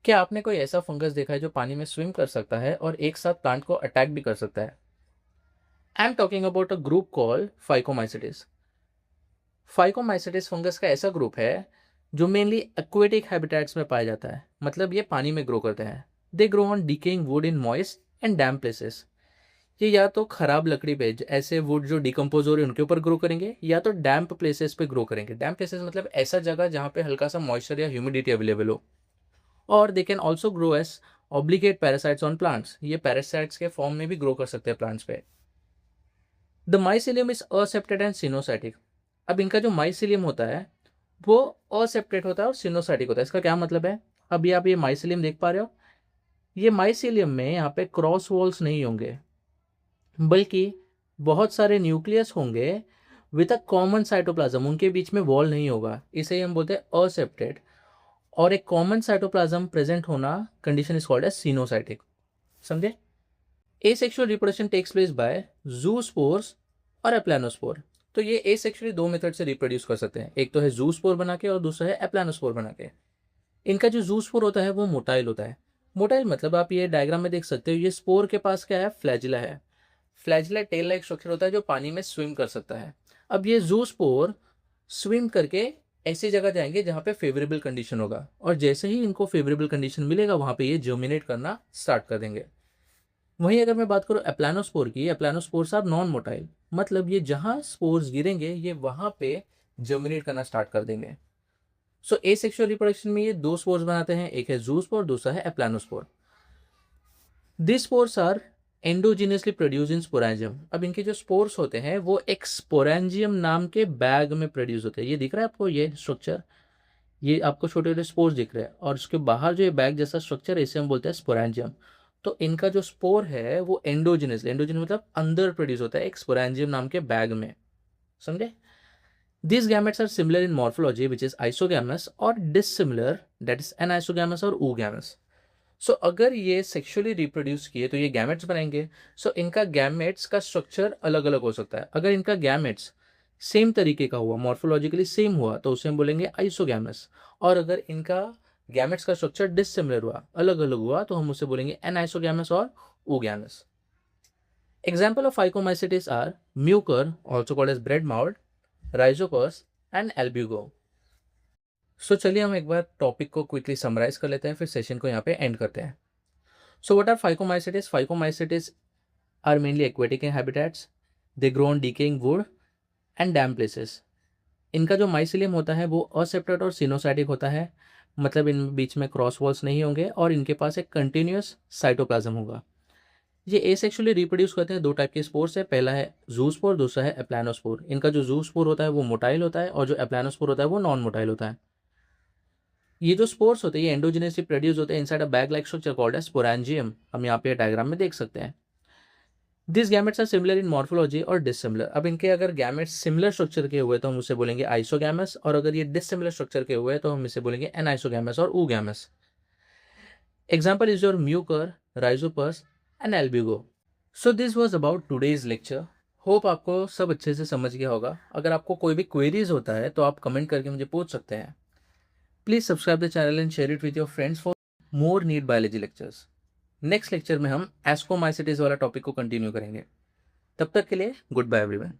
क्या आपने कोई ऐसा फंगस देखा है जो पानी में स्विम कर सकता है और एक साथ प्लांट को अटैक भी कर सकता है? I am talking about a group called phycomycetes. Phycomycetes fungus का ऐसा ग्रुप है जो मेनली एक्वेटिक हैबिटेट्स में पाया जाता है, मतलब ये पानी में ग्रो करते हैं। दे grow on decaying would in moist and damp places. ये या तो खराब लकड़ी पे ऐसे वुड जो डिकम्पोज हो रहे हैं उनके ऊपर ग्रो करेंगे, या तो डैम्प प्लेसेस पे ग्रो करेंगे। डैम्प प्लेसेस मतलब ऐसा जगह जहाँ पे हल्का सा मॉइस्चर या ह्यूमिडिटी अवेलेबल हो। और they can also grow as obligate parasites on plants. ये पैरासाइट्स के फॉर्म में भी ग्रो कर सकते हैं प्लांट्स पे। The mycelium is aseptate and coenocytic. अब इनका जो माइसिलियम होता है वो असेप्टेड होता है और सिनोसाइटिक होता है। इसका क्या मतलब है? अभी आप ये माइसिलियम देख पा रहे हो, ये माइसिलियम में यहाँ पे क्रॉस वॉल्स नहीं होंगे, बल्कि बहुत सारे न्यूक्लियस होंगे विद अ कॉमन साइटोप्लाज्म। उनके बीच में वॉल नहीं होगा, इसे ही हम बोलते हैं असेप्टेड। और एक कॉमन साइटोप्लाज्म प्रेजेंट होना condition is called as coenocytic. समझे? Asexual reproduction takes place by zoospores और एप्लानोस्पोर। तो ये एसेक्सुअली दो मेथड से रिप्रोड्यूस कर सकते हैं, एक तो है जूस्पोर बना के और दूसरा है एप्लानोस्पोर बना के। इनका जो जूस्पोर होता है वो मोटाइल होता है। मोटाइल मतलब आप ये डायग्राम में देख सकते हो, ये स्पोर के पास क्या है? फ्लैजिला है। फ्लैजिला टेल लाइक स्ट्रक्चर होता है जो पानी में स्विम कर सकता है। अब ये जूस्पोर स्विम करके ऐसी जगह जाएंगे जहाँ पे फेवरेबल कंडीशन होगा, और जैसे ही इनको फेवरेबल कंडीशन मिलेगा वहाँ पे ये जर्मिनेट करना स्टार्ट कर देंगे। वहीं अगर मैं बात करूँ एप्लानोस्पोर की, एप्लानोस्पोर्स आर नॉन मोटाइल, मतलब ये जहाँ स्पोर्स गिरेंगे ये वहाँ पे जर्मिनेट करना स्टार्ट कर देंगे। सो एसेक्सुअल रिप्रोडक्शन में ये दो स्पोर्स बनाते हैं, एक है जूस्पोर, दूसरा है aplanospore. This spores are endogenously produce in sporangium. अब इनके जो स्पोर्स होते हैं वो एक स्पोरेंजियम नाम के बैग में प्रोड्यूस होते हैं। ये दिख रहा है आपको ये स्ट्रक्चर? ये आपको छोटे छोटे स्पोर्स दिख रहे हैं, और उसके बाहर जो ये बैग जैसा स्ट्रक्चर है इसे हम बोलते हैं स्पोरेंजियम। तो इनका जो स्पोर है वो एंडोजिनस, एंडोजिनस मतलब अंदर प्रोड्यूस होता है एक स्पोरेंजियम नाम के बैग में। समझे? These gametes are similar in morphology, which is isogamous, or dissimilar, that is anisogamous और oogamous. सो अगर ये सेक्सुअली रिप्रोड्यूस किए तो ये गैमेट्स बनाएंगे। सो इनका गैमेट्स का स्ट्रक्चर अलग अलग हो सकता है। अगर इनका गैमेट्स सेम तरीके का हुआ, मॉर्फोलॉजिकली सेम हुआ, तो उसे हम बोलेंगे आइसोगैमस। और अगर इनका गैमेट्स का स्ट्रक्चर डिसिमिलर हुआ, अलग अलग हुआ, तो हम उसे बोलेंगे एनाइसोगैमस और oogamous. Example of phycomycetes are mucor, also called as bread mould, rhizopus and albugo. So चलिए हम एक बार टॉपिक को क्विकली समराइज कर लेते हैं, फिर सेशन को यहाँ पे एंड करते हैं। So what are phycomycetes? Phycomycetes are mainly aquatic habitats. They grow on decaying wood and damp places. इनका जो माइसिलियम होता है वो असेप्टेड और सिनोसाइटिक होता है, मतलब इन बीच में क्रॉस वॉल्स नहीं होंगे और इनके पास एक कंटिन्यूस साइटोप्लाज्म होगा। ये एसेक्सुअली रिप्रोड्यूस करते हैं। दो टाइप के स्पोर्स है, पहला है जूस्पोर, दूसरा है एप्लानोस्पोर। इनका जो जूस्पोर होता है वो मोटाइल होता है और जो एप्लानोस्पोर होता है वो नॉन मोटाइल होता है। ये जो स्पोर्स होते हैं ये एंडोजिनसली प्रोड्यूस होते हैं inside a bag like structure called as sporangium. हम यहाँ पे डायग्राम में देख सकते हैं। This gametes are similar in morphology और डिसिमिलर। अब इनके अगर गैमेट्स सिमिलर स्ट्रक्चर के हुए तो हम उसे बोलेंगे आइसोगैमस, और अगर ये डिसिमिलर स्ट्रक्चर के हुए तो हम इसे बोलेंगे एनाइसोगैमस और oogamous. Example is your Mucor, Rhizopus and albugo. So this was about today's lecture. Hope आपको सब अच्छे से समझ गया होगा। अगर आपको कोई भी क्वेरीज होता है तो आप कमेंट करके मुझे पूछ सकते हैं। Please subscribe the channel and share it with your friends for more NEET biology lectures. Next lecture में हम एस्कोमाइसिटिस वाला टॉपिक को कंटिन्यू करेंगे। तब तक के लिए गुड बाय एवरीवन।